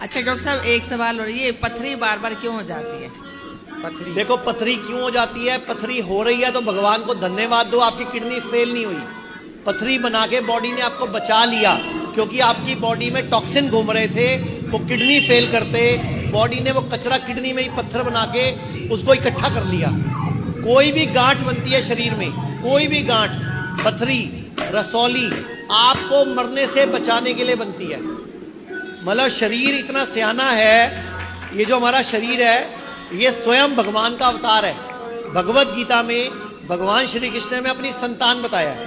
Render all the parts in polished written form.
अच्छा डॉक्टर साहब, एक सवाल और, ये पथरी बार बार क्यों हो जाती है? पथरी, देखो पथरी क्यों हो जाती है, पथरी हो रही है तो भगवान को धन्यवाद दो, आपकी किडनी फेल नहीं हुई। पथरी बना के बॉडी ने आपको बचा लिया, क्योंकि आपकी बॉडी में टॉक्सिन घूम रहे थे, वो किडनी फेल करते, बॉडी ने वो कचरा किडनी में ही पत्थर बना के उसको इकट्ठा कर लिया। कोई भी गांठ बनती है शरीर में, कोई भी गांठ, पथरी, रसौली, आपको मरने से बचाने के लिए बनती है। मतलब शरीर इतना सियाना है, ये जो हमारा शरीर है ये स्वयं भगवान का अवतार है। भगवत गीता में भगवान श्री कृष्ण ने अपनी संतान बताया है।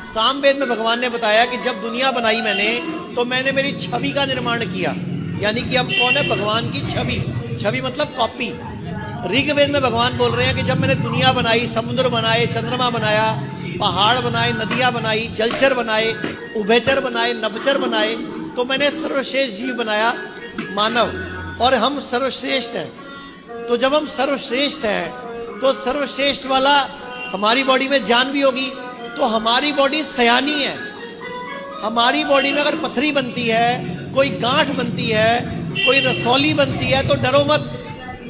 सामवेद में भगवान ने बताया कि जब दुनिया बनाई मैंने, तो मैंने मेरी छवि का निर्माण किया। यानी कि हम कौन है? भगवान की छवि। छवि मतलब कॉपी। ऋग्वेद में भगवान बोल रहे हैं कि जब मैंने दुनिया बनाई, समुद्र बनाए, चंद्रमा बनाया, पहाड़ बनाए, नदियां बनाई, जलचर बनाए, उभयचर बनाए, नभचर बनाए, तो मैंने सर्वश्रेष्ठ जीव बनाया, मानव, और हम सर्वश्रेष्ठ हैं। तो जब हम सर्वश्रेष्ठ हैं तो सर्वश्रेष्ठ वाला हमारी बॉडी में जान भी होगी, तो हमारी बॉडी सयानी है। हमारी बॉडी में अगर पथरी बनती है, कोई गांठ बनती है, कोई रसौली बनती है, तो डरो मत,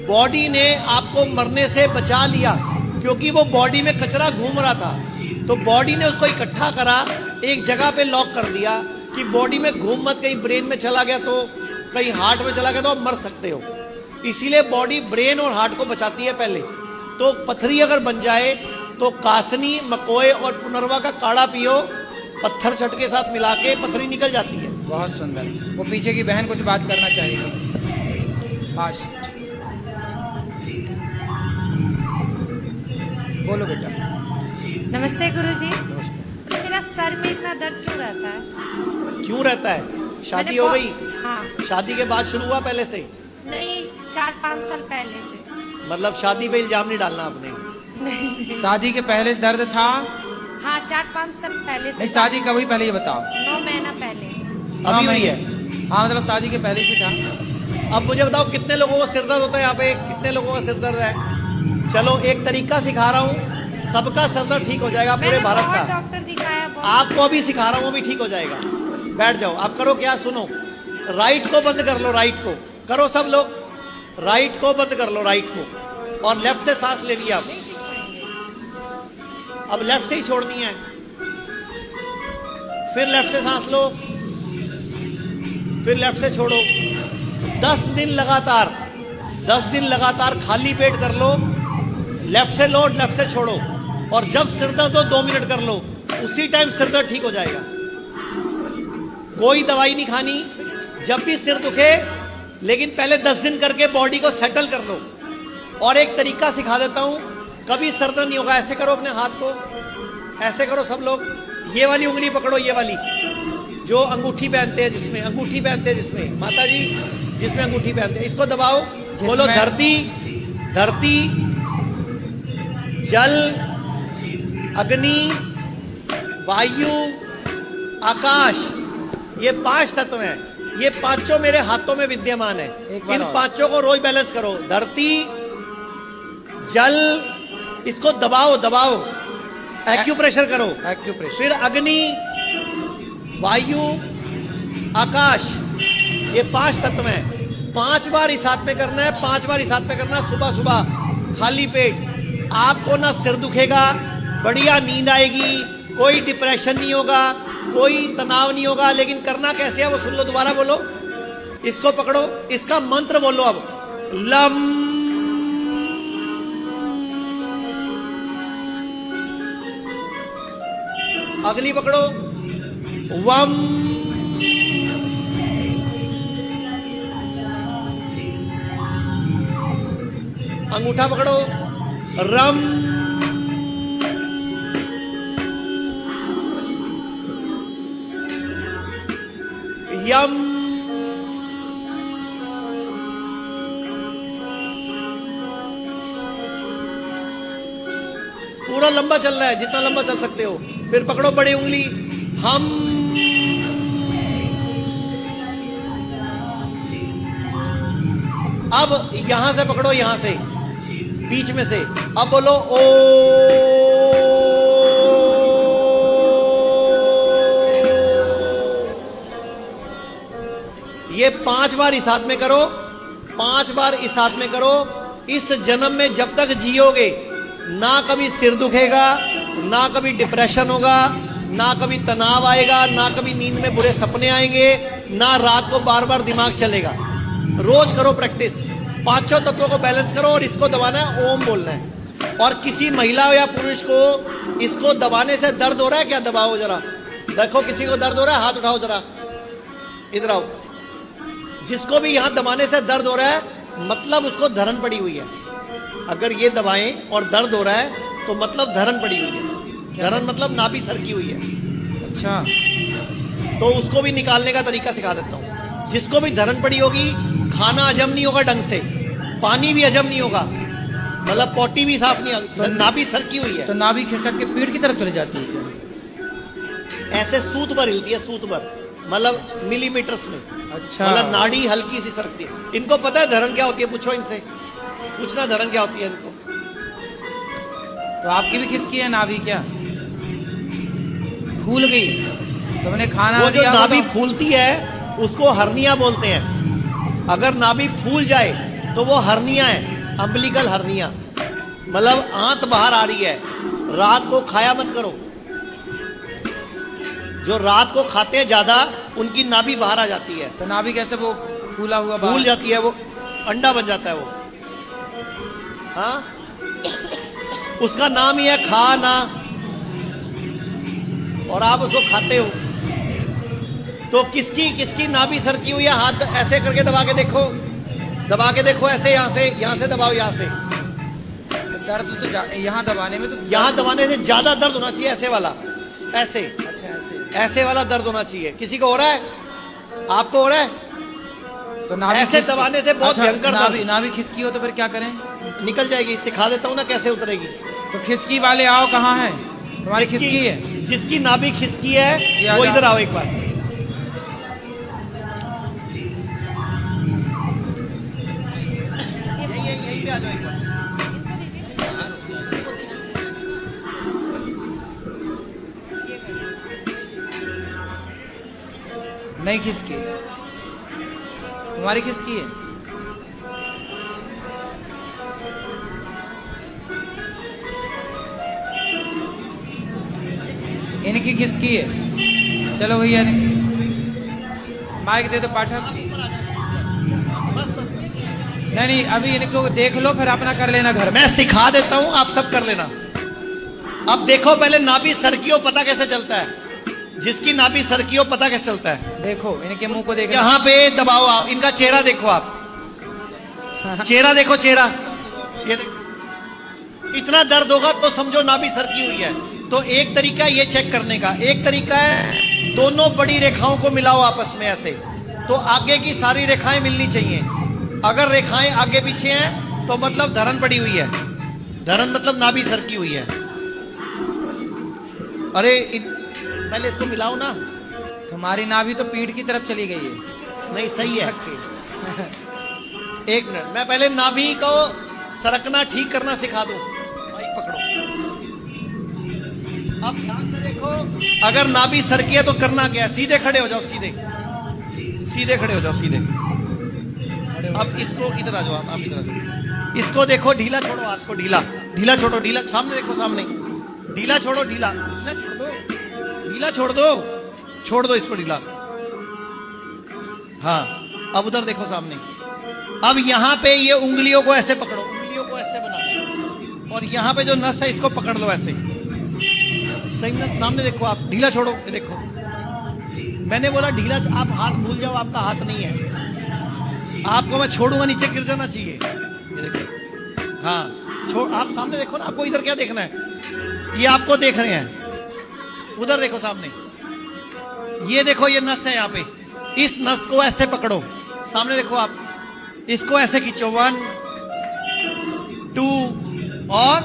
बॉडी ने आपको मरने से बचा लिया, क्योंकि वो बॉडी में कचरा घूम रहा था। तो बॉडी ने उसको इकट्ठा करा, एक जगह पे लॉक कर दिया कि बॉडी में घूम मत, कहीं ब्रेन में चला गया तो, कहीं हार्ट में चला गया तो आप मर सकते हो। इसीलिए बॉडी ब्रेन और हार्ट को बचाती है पहले। तो पथरी अगर बन जाए तो कासनी, मकोए और पुनर्वा का काढ़ा पियो, पत्थर चट के साथ मिला के पथरी निकल जाती है। बहुत सुंदर। वो पीछे की बहन कुछ बात करना चाहेगी, फास्ट बोलो बेटा। नमस्ते गुरुजी। मेरा सर में इतना दर्द क्यों रहता है? क्यों रहता है? शादी हो गई? हाँ। शादी के बाद शुरू हुआ, पहले से? नहीं, 4-5 साल पहले से। मतलब शादी पे इल्जाम नहीं डालना आपने। नहीं। शादी के पहले से दर्द था? हाँ, 4-5 साल पहले से। नहीं, शादी कब हुई पहले ये बताओ। 9 महीना पहले। अभी हुई है? हाँ, मतलब शादी के पहले से था। अब मुझे बताओ कितने लोगों को सिरदर्द होता है यहाँ पे? कितने लोगों का सिरदर्द है? चलो एक तरीका सिखा रहा हूँ, सबका सिरदर्द ठीक हो जाएगा पूरे भारत का। डॉक्टर दिखाया, आपको अभी सिखा रहा हूँ, वो भी ठीक हो जाएगा। बैठ जाओ। आप करो क्या, सुनो, राइट को बंद कर लो, राइट को करो सब लोग, राइट को बंद कर लो, राइट को, और लेफ्ट से सांस ले लिया। अब लेफ्ट से ही छोड़नी है, फिर लेफ्ट से सांस लो, फिर लेफ्ट से छोड़ो। 10 दिन लगातार, 10 दिन लगातार खाली पेट कर लो, लेफ्ट से लो, लेफ्ट से छोड़ो, और जब सिर दर्द हो 2 मिनट कर लो, उसी टाइम सिर दर्द ठीक हो जाएगा। कोई दवाई नहीं खानी, जब भी सिर दुखे, लेकिन पहले 10 दिन करके बॉडी को सेटल कर लो। और एक तरीका सिखा देता हूं, कभी सर दर्द नहीं होगा। ऐसे करो अपने हाथ को, ऐसे करो सब लोग, ये वाली उंगली पकड़ो, ये वाली जो अंगूठी पहनते हैं, जिसमें अंगूठी पहनते हैं, जिसमें माता जी जिसमें अंगूठी पहनते हैं, इसको दबाओ, बोलो धरती, धरती, जल, अग्नि, वायु, आकाश, ये 5 तत्व हैं। ये पांचों मेरे हाथों में विद्यमान है। इन पांचों को रोज बैलेंस करो। धरती, जल, इसको दबाओ, दबाओ, एक्यूप्रेशर करो, एक्यूप्रेशर। फिर अग्नि, वायु, आकाश, ये 5 तत्व हैं। 5 बार इस हाथ में करना है, 5 बार इस हाथ में करना है, सुबह सुबह खाली पेट। आपको ना सिर दुखेगा, बढ़िया नींद आएगी, कोई डिप्रेशन नहीं होगा, कोई तनाव नहीं होगा। लेकिन करना कैसे है वो सुन लो, दोबारा बोलो, इसको पकड़ो, इसका मंत्र बोलो अब, लम, अगली पकड़ो, वम, अंगूठा पकड़ो, रम, यम, पूरा लंबा चल रहा है, जितना लंबा चल सकते हो। फिर पकड़ो बड़ी उंगली, हम, अब यहां से पकड़ो, यहां से बीच में से, अब बोलो ओ, ये ये 5 बार इस हाथ में करो, 5 बार इस हाथ में करो। इस जन्म में जब तक जियोगे ना कभी सिर दुखेगा, ना कभी डिप्रेशन होगा, ना कभी तनाव आएगा, ना कभी नींद में बुरे सपने आएंगे, ना रात को बार बार दिमाग चलेगा। रोज करो प्रैक्टिस, 5 तत्वों को बैलेंस करो और इसको दबाना है, ओम बोलना है। और किसी महिला या पुरुष को इसको दबाने से दर्द हो रहा है क्या? दबाओ जरा, देखो किसी को दर्द हो रहा है, हाथ उठाओ जरा, इधर आओ। जिसको भी यहां दबाने से दर्द हो रहा है मतलब उसको धरन पड़ी हुई है। अगर ये दबाएं और दर्द हो रहा है तो मतलब धरन पड़ी हुई है। धरन मतलब नाभि सरकी हुई है। अच्छा, तो उसको भी निकालने का तरीका सिखा देता हूं। जिसको भी धरन पड़ी होगी, खाना हजम नहीं होगा ढंग से, पानी भी हजम नहीं होगा, मतलब पोटी भी साफ नहीं होगी, नाभि सरकी हुई है। तो नाभि खिसक के पीठ की तरफ चली जाती है क्या? ऐसे सूत भर हिलती है, सूत भर मतलब मिलीमीटर्स में। अच्छा, मतलब नाड़ी हल्की सी सरकती है। इनको पता है धरन क्या होती है? पूछो इनसे, पूछना धरन क्या होती है इनको। तो आपकी भी खिसकी है नाभि क्या? फूल गई तो मैंने खाना वो जो दिया नाभि होगा। फूलती है उसको हर्निया बोलते हैं। अगर नाभि फूल जाए तो वो हर्निया है, अम्बिलिकल हर्निया, मतलब आंत बाहर आ रही है। रात को खाया मत करो। जो रात को खाते हैं ज्यादा उनकी नाभि बाहर आ जाती है, तो नाभि कैसे वो फूला हुआ फूल बाहर? जाती है, वो अंडा बन जाता है वो। हाँ, उसका नाम ही है खाना, और आप उसको खाते हो। तो किसकी किसकी नाभि सरकी हुई है? हाथ ऐसे करके दबा के देखो, दबा के देखो ऐसे, यहाँ से दबाओ, यहाँ से। तो दर्द तो यहाँ दबाने में तो यहाँ दबाने से ज्यादा दर्द होना चाहिए, ऐसे वाला, ऐसे अच्छा ऐसे। ऐसे वाला दर्द होना चाहिए। किसी को हो रहा है? आपको हो रहा है? तो नाभि ऐसे खिसकी- दबाने से बहुत अच्छा, भयंकर नाभि दर्द नाभि खिसकी हो तो फिर क्या करें? निकल जाएगी। सिखा देता हूँ ना कैसे उतरेगी। तो खिसकी वाले आओ, कहाँ है तुम्हारी खिसकी? है जिसकी नाभि खिसकी है ये वो आ इधर आओ एक बार। यहीं पे आ जाओ एक बार। इनको दीजिए। नहीं खिसकी, तुम्हारी खिसकी है। इनकी खिसकी है। चलो भैया ने माइक दे दो पाठक। नहीं नहीं, अभी इनको देख लो फिर अपना कर लेना घर में। मैं सिखा देता हूं, आप सब कर लेना। अब देखो पहले नाभि सरकी हो पता कैसे चलता है? जिसकी नाभि सरकी हो पता कैसे चलता है? देखो इनके मुंह को देखो। यहाँ पे दबाओ आप, इनका चेहरा देखो आप, चेहरा देखो, चेहरा ये देखो। इतना दर्द होगा तो समझो नाभि सरकी हुई है। तो एक तरीका है ये चेक करने का। एक तरीका है दोनों बड़ी रेखाओं को मिलाओ आपस में ऐसे, तो आगे की सारी रेखाएं मिलनी चाहिए। अगर रेखाएं आगे पीछे हैं तो मतलब धरन पड़ी हुई है। धरन मतलब नाभि सरकी हुई है। अरे पहले इसको मिलाओ ना। तुम्हारी नाभि तो पीठ की तरफ चली गई है। नहीं सही है। सरक एक मिनट, मैं पहले नाभि को सरकना ठीक करना सिखा दूं। भाई पकड़ो, अब ध्यान से देखो। अगर नाभि सरकी है तो करना क्या है? सीधे खड़े हो जाओ, सीधे सीधे खड़े हो जाओ, सीधे। अब इसको इधर आ जाओ, आप इधर आ जाओ। इसको देखो, ढीला छोड़ो हाथ को, ढीला ढीला छोड़ो, ढीला सामने देखो, सामने ढीला छोड़ो, ढीला ढीला छोड़ दो, ढीला छोड़ दो, छोड़ दो इसको ढीला। हाँ, अब उधर देखो सामने। अब यहाँ पे ये उंगलियों को ऐसे पकड़ो, उंगलियों को ऐसे बना दो, और यहाँ पे जो नस है इसको पकड़ लो ऐसे। सही नस सामने देखो आप, ढीला छोड़ो, ये देखो। मैंने बोला ढीला, आप हाथ भूल जाओ, आपका हाथ नहीं है। आपको मैं छोड़ूंगा, नीचे गिर जाना चाहिए। ये देखो, हाँ छोड़, आप सामने देखो ना। आपको इधर क्या देखना है? ये आपको देख रहे हैं, उधर देखो सामने। ये देखो, ये नस है यहाँ पे, इस नस को ऐसे पकड़ो, सामने देखो आप, इसको ऐसे खींचो। 1 2 और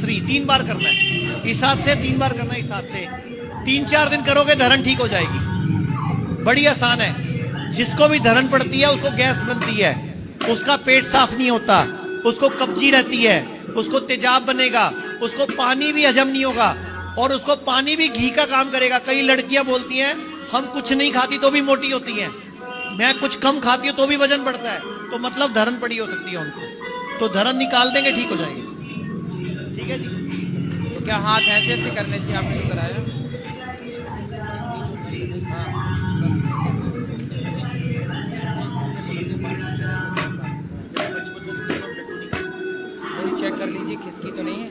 3, 3 बार करना है। इस हाथ से 3 बार करना है, इस हाथ से। 3-4 दिन करोगे धरन ठीक हो जाएगी। बड़ी आसान है। जिसको भी धरन पड़ती है उसको गैस बनती है, उसका पेट साफ नहीं होता, उसको कब्जी रहती है, उसको तेजाब बनेगा, उसको पानी भी हजम नहीं होगा, और उसको पानी भी घी का काम करेगा। कई लड़कियां बोलती हैं हम कुछ नहीं खाती तो भी मोटी होती हैं। मैं कुछ कम खाती हूँ तो भी वजन बढ़ता है, तो मतलब धरन पड़ी हो सकती है उनको, तो धरन निकाल देंगे, ठीक हो जाएगी। ठीक है जी। तो क्या हाथ ऐसे ऐसे करने से आपने जो कराया? मेरी चेक कर लीजिए, खिसकी तो नहीं है?